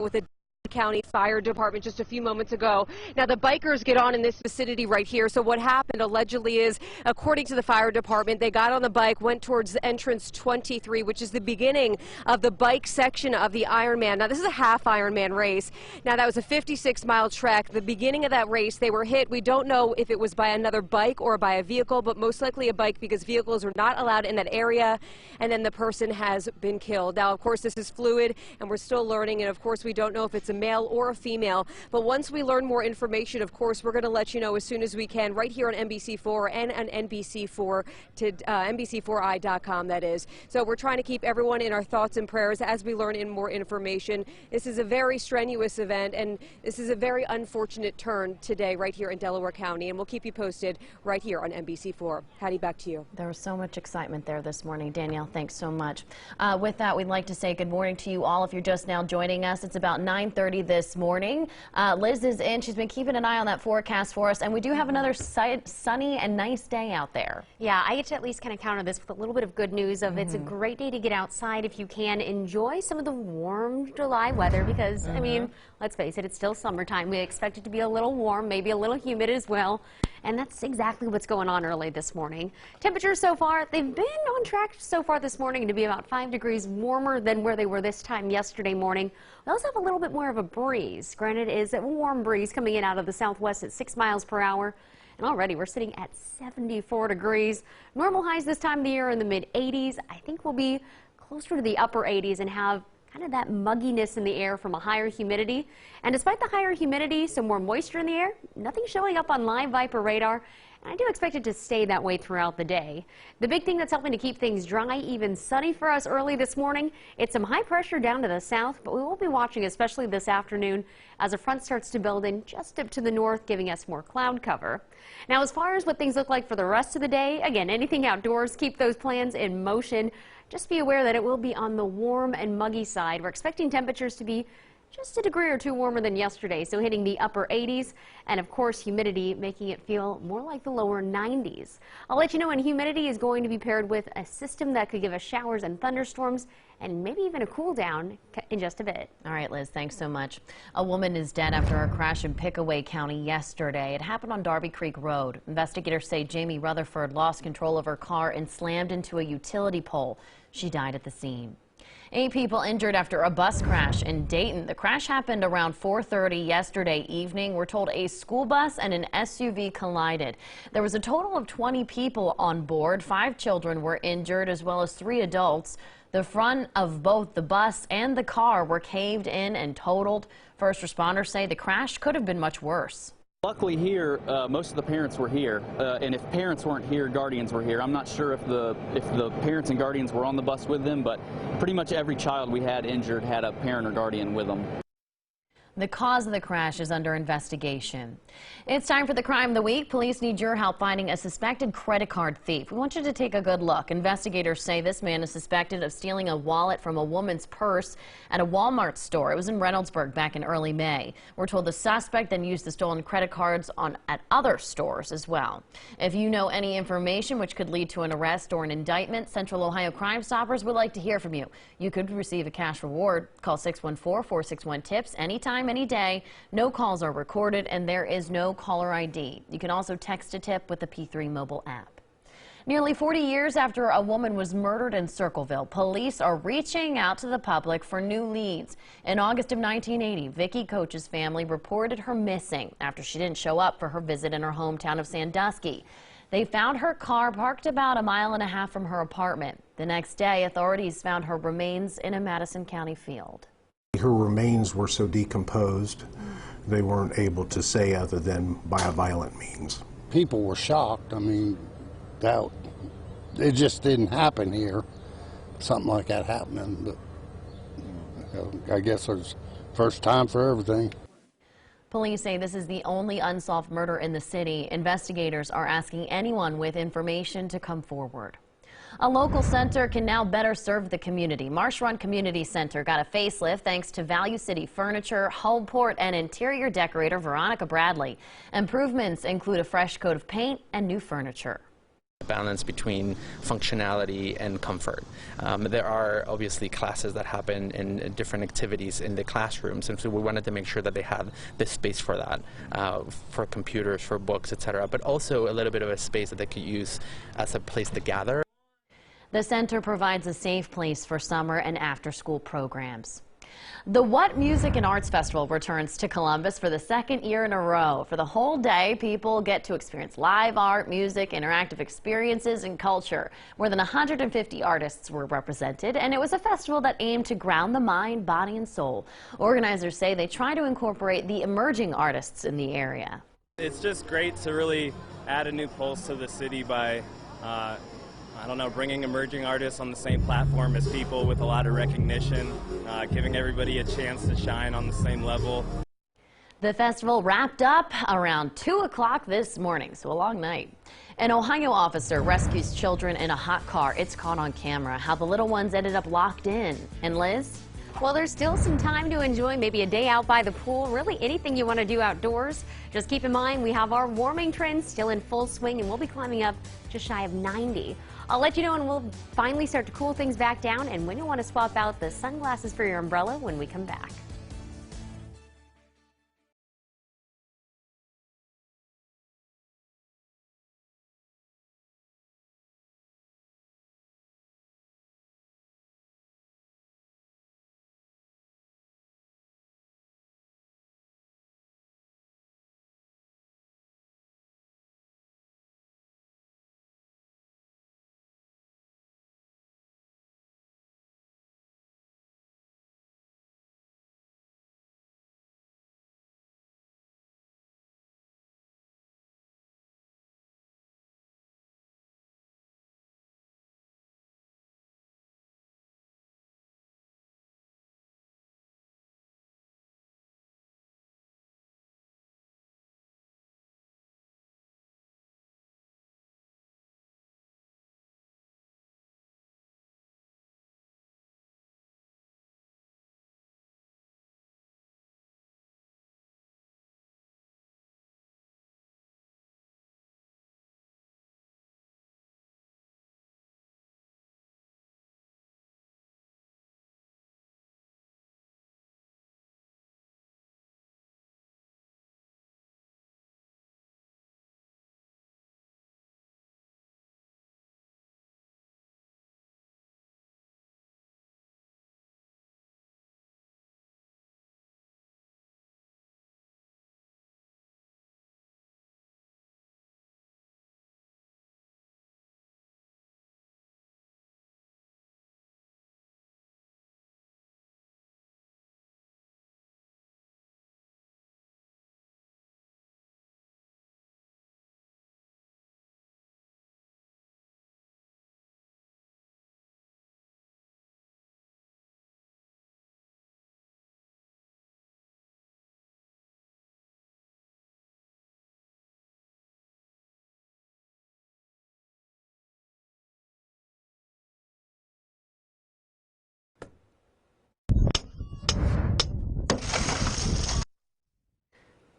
with the County Fire Department just a few moments ago. Now, the bikers get on in this vicinity right here. So what happened allegedly is, according to the fire department, they got on the bike, went towards entrance 23, which is the beginning of the bike section of the Ironman. Now, this is a half Ironman race. Now, that was a 56-mile trek. The beginning of that race, they were hit. We don't know if it was by another bike or by a vehicle, but most likely a bike, because vehicles are not allowed in that area. And then the person has been killed. Now, of course, this is fluid, and we're still learning. And of course, we don't know if it's a male or a female, but once we learn more information, of course, we're going to let you know as soon as we can, right here on NBC4 and on NBC4 to NBC4i.com, that is. So we're trying to keep everyone in our thoughts and prayers as we learn in more information. This is a very strenuous event, and this is a very unfortunate turn today right here in Delaware County, and we'll keep you posted right here on NBC4. Hattie, back to you. There was so much excitement there this morning. Danielle, thanks so much. With that, we'd like to say good morning to you all. If you're just now joining us, it's about 9:30 this morning. Liz is in. She's been keeping an eye on that forecast for us, and we do have another sunny and nice day out there. Yeah, I get to at least kind of counter this with a little bit of good news of it's a great day to get outside if you can enjoy some of the warm July weather, because I mean, let's face it, it's still summertime. We expect it to be a little warm, maybe a little humid as well, and that's exactly what's going on early this morning. Temperatures so far, they've been on track so far this morning to be about 5 degrees warmer than where they were this time yesterday morning. We also have a little bit more of a breeze. Granted, it is a warm breeze coming in out of the southwest at 6 miles per hour. And already we're sitting at 74 degrees. Normal highs this time of the year in the mid-80s. I think we'll be closer to the upper 80s and have kind of that mugginess in the air from a higher humidity. And despite the higher humidity, some more moisture in the air, nothing showing up on live Viper radar. And I do expect it to stay that way throughout the day. The big thing that's helping to keep things dry, even sunny for us early this morning, it's some high pressure down to the south, but we will be watching especially this afternoon as a front starts to build in just up to the north, giving us more cloud cover. Now, as far as what things look like for the rest of the day, again, anything outdoors, keep those plans in motion. Just be aware that it will be on the warm and muggy side. We're expecting temperatures to be just a degree or two warmer than yesterday, so hitting the upper 80s, and of course humidity making it feel more like the lower 90s. I'll let you know when humidity is going to be paired with a system that could give us showers and thunderstorms and maybe even a cool down in just a bit. All right, Liz, thanks so much. A woman is dead after a crash in Pickaway County yesterday. It happened on Darby Creek Road. Investigators say Jamie Rutherford lost control of her car and slammed into a utility pole. She died at the scene. 8 people injured after a bus crash in Dayton. The crash happened around 4:30 yesterday evening. We're told a school bus and an SUV collided. There was a total of 20 people on board. 5 children were injured, as well as 3 adults. The front of both the bus and the car were caved in and totaled. First responders say the crash could have been much worse. Luckily here, most of the parents were here, and if parents weren't here, guardians were here. I'm not sure if the parents and guardians were on the bus with them, but pretty much every child we had injured had a parent or guardian with them. The cause of the crash is under investigation. It's time for the crime of the week. Police need your help finding a suspected credit card thief. We want you to take a good look. Investigators say this man is suspected of stealing a wallet from a woman's purse at a Walmart store. It was in Reynoldsburg back in early May. We're told the suspect then used the stolen credit cards at other stores as well. If you know any information which could lead to an arrest or an indictment, Central Ohio Crime Stoppers would like to hear from you. You could receive a cash reward. Call 614-461-TIPS anytime, any day. No calls are recorded, and there is no caller ID. You can also text a tip with the P3 mobile app. Nearly 40 years after a woman was murdered in Circleville, police are reaching out to the public for new leads. In August of 1980, Vicki Coach's family reported her missing after she didn't show up for her visit in her hometown of Sandusky. They found her car parked about a mile and a half from her apartment. The next day, authorities found her remains in a Madison County field. Her remains were so decomposed, they weren't able to say other than by a violent means. People were shocked. I mean, it just didn't happen here, something like that happening. But I guess it was first time for everything. Police say this is the only unsolved murder in the city. Investigators are asking anyone with information to come forward. A local center can now better serve the community. Marsh Run Community Center got a facelift thanks to Value City Furniture, Hullport, and interior decorator Veronica Bradley. Improvements include a fresh coat of paint and new furniture. Balance between functionality and comfort. There are obviously classes that happen in different activities in the classrooms, and so we wanted to make sure that they had this space for that, for computers, for books, etc., but also a little bit of a space that they could use as a place to gather. The center provides a safe place for summer and after-school programs. The What Music and Arts Festival returns to Columbus for the second year in a row. For the whole day, people get to experience live art, music, interactive experiences, and culture. More than 150 artists were represented, and it was a festival that aimed to ground the mind, body, and soul. Organizers say they try to incorporate the emerging artists in the area. It's just great to really add a new pulse to the city by I don't know, bringing emerging artists on the same platform as people with a lot of recognition, giving everybody a chance to shine on the same level. The festival wrapped up around 2 o'clock this morning, so a long night. An Ohio officer rescues children in a hot car. It's caught on camera how the little ones ended up locked in. And Liz? Well, there's still some time to enjoy maybe a day out by the pool, really anything you want to do outdoors. Just keep in mind we have our warming trend still in full swing, and we'll be climbing up just shy of 90. I'll let you know when we'll finally start to cool things back down and when you'll want to swap out the sunglasses for your umbrella when we come back.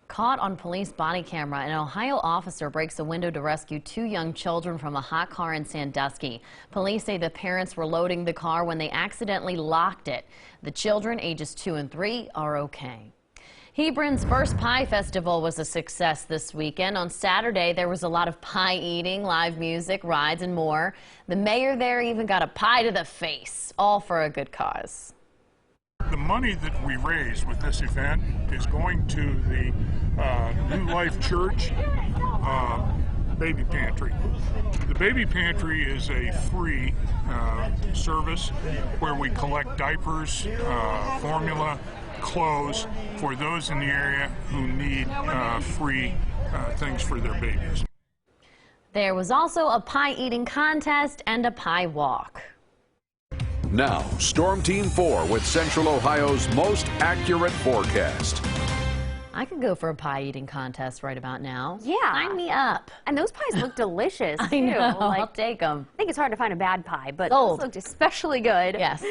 Caught on police body camera, an Ohio officer breaks a window to rescue 2 young children from a hot car in Sandusky. Police say the parents were loading the car when they accidentally locked it. The children, ages 2 and 3, are okay. Hebron's first Pie Festival was a success this weekend. On Saturday, there was a lot of pie eating, live music, rides, and more. The mayor there even got a pie to the face, all for a good cause. The money that we raise with this event is going to the New Life Church Baby Pantry. The Baby Pantry is a free service where we collect diapers, formula, clothes for those in the area who need free things for their babies. There was also a pie eating contest and a pie walk. Now, Storm Team 4 with Central Ohio's most accurate forecast. I could go for a pie eating contest right about now. Yeah. Sign me up. And those pies look delicious, too. I know. Like, I'll take them. I think it's hard to find a bad pie, but Sold. those looked especially good. Yes.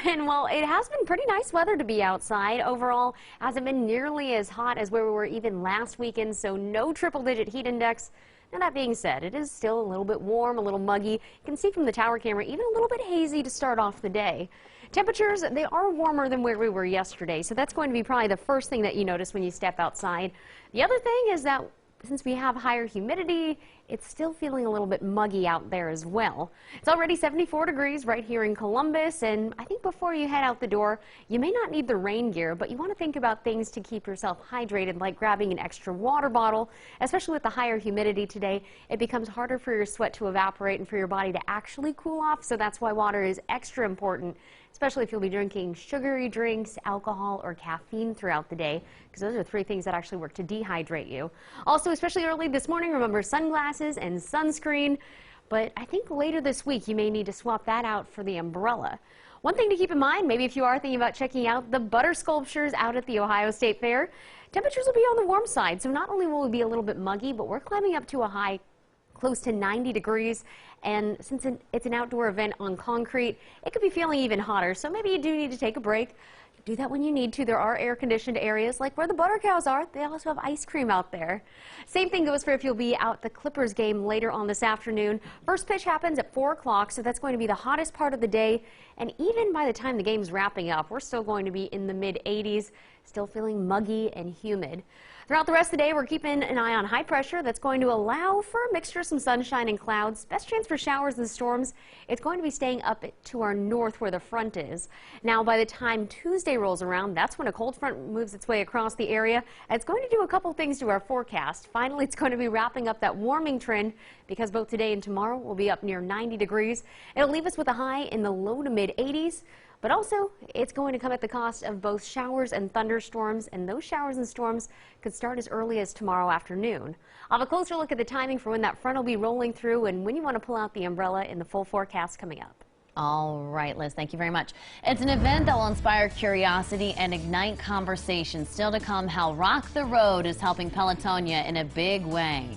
And, well, it has been pretty nice weather to be outside. Overall, hasn't been nearly as hot as where we were even last weekend, so no triple-digit heat index. Now, that being said, it is still a little bit warm, a little muggy. You can see from the tower camera, even a little bit hazy to start off the day. Temperatures, they are warmer than where we were yesterday, so that's going to be probably the first thing that you notice when you step outside. The other thing is that since we have higher humidity, it's still feeling a little bit muggy out there as well. It's already 74 degrees right here in Columbus, and I think before you head out the door, you may not need the rain gear, but you want to think about things to keep yourself hydrated, like grabbing an extra water bottle. Especially with the higher humidity today, it becomes harder for your sweat to evaporate and for your body to actually cool off, so that's why water is extra important, especially if you'll be drinking sugary drinks, alcohol, or caffeine throughout the day, because those are 3 things that actually work to dehydrate you. Also, especially early this morning, remember sunglasses and sunscreen, but I think later this week you may need to swap that out for the umbrella. One thing to keep in mind, maybe if you are thinking about checking out the butter sculptures out at the Ohio State Fair, temperatures will be on the warm side, so not only will it be a little bit muggy, but we're climbing up to a high close to 90 degrees, and since it's an outdoor event on concrete, it could be feeling even hotter, so maybe you do need to take a break. Do that when you need to. There are air-conditioned areas like where the butter cows are. They also have ice cream out there. Same thing goes for if you'll be out at the Clippers game later on this afternoon. First pitch happens at 4 o'clock, so that's going to be the hottest part of the day, and even by the time the game's wrapping up, we're still going to be in the mid-80s, still feeling muggy and humid. Throughout the rest of the day, we're keeping an eye on high pressure. That's going to allow for a mixture of some sunshine and clouds. Best chance for showers and storms. It's going to be staying up to our north where the front is. Now, by the time Tuesday rolls around, that's when a cold front moves its way across the area. It's going to do a couple things to our forecast. Finally, it's going to be wrapping up that warming trend because both today and tomorrow will be up near 90 degrees. It'll leave us with a high in the low to mid 80s. But also, it's going to come at the cost of both showers and thunderstorms, and those showers and storms could start as early as tomorrow afternoon. I'll have a closer look at the timing for when that front will be rolling through and when you want to pull out the umbrella in the full forecast coming up. All right, Liz, thank you very much. It's an event that will inspire curiosity and ignite conversation. Still to come, how Rock the Road is helping Pelotonia in a big way.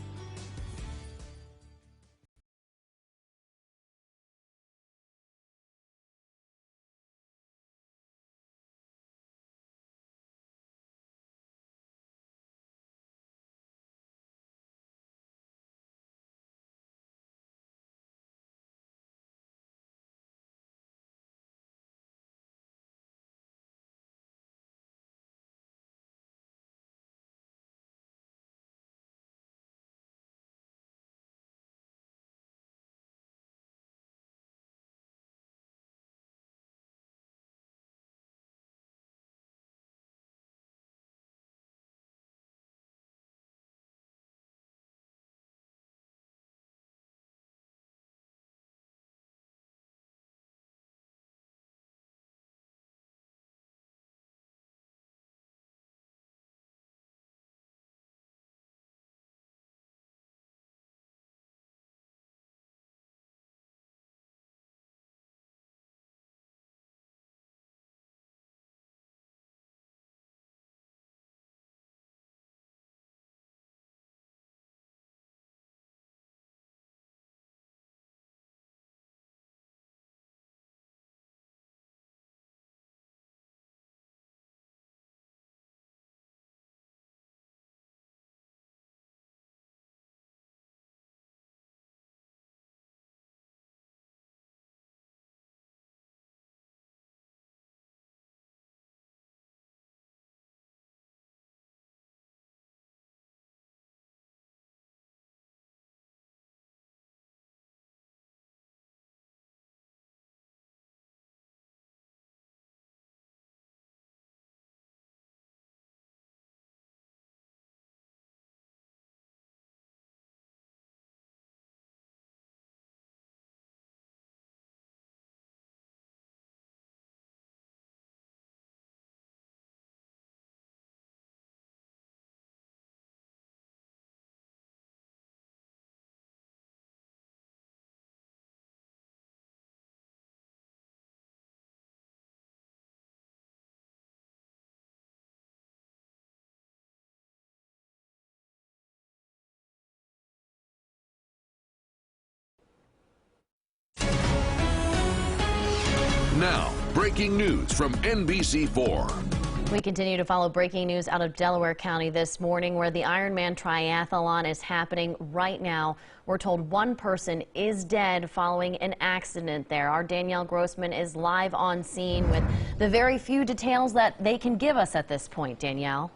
Now, breaking news from NBC4. We continue to follow breaking news out of Delaware County this morning, where the Ironman Triathlon is happening right now. We're told one person is dead following an accident there. Our Danielle Grossman is live on scene with the very few details that they can give us at this point. Danielle.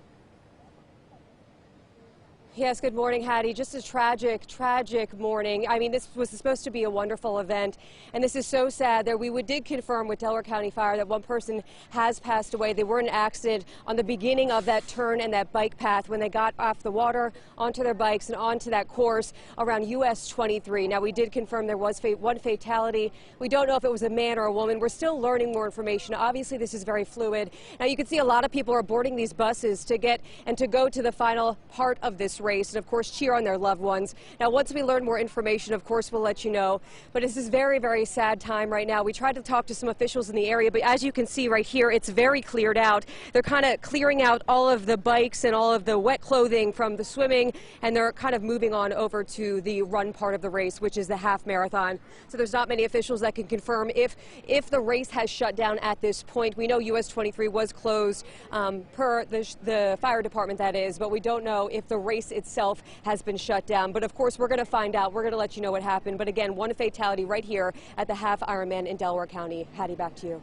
Yes, good morning, Hattie. Just a tragic morning. I mean, this was supposed to be a wonderful event, and this is so sad that we did confirm with Delaware County Fire that one person has passed away. They were in an accident on the beginning of that turn and that bike path when they got off the water onto their bikes and onto that course around US 23. Now, we did confirm there was one fatality. We don't know if it was a man or a woman. We're still learning more information. Obviously, this is very fluid. Now, you can see a lot of people are boarding these buses to get and to go to the final part of this race and, of course, cheer on their loved ones. Now, once we learn more information, of course, we'll let you know. But this is very sad time right now. We tried to talk to some officials in the area, but as you can see right here, it's very cleared out. They're kind of clearing out all of the bikes and all of the wet clothing from the swimming, and they're kind of moving on over to the run part of the race, which is the half marathon. So there's not many officials that can confirm if the race has shut down at this point. We know US 23 was closed per the fire department, that is, but we don't know if the race itself has been shut down. But of course, we're going to find out. We're going to let you know what happened. But again, one fatality right here at the half Ironman in Delaware County. Hattie, back to you.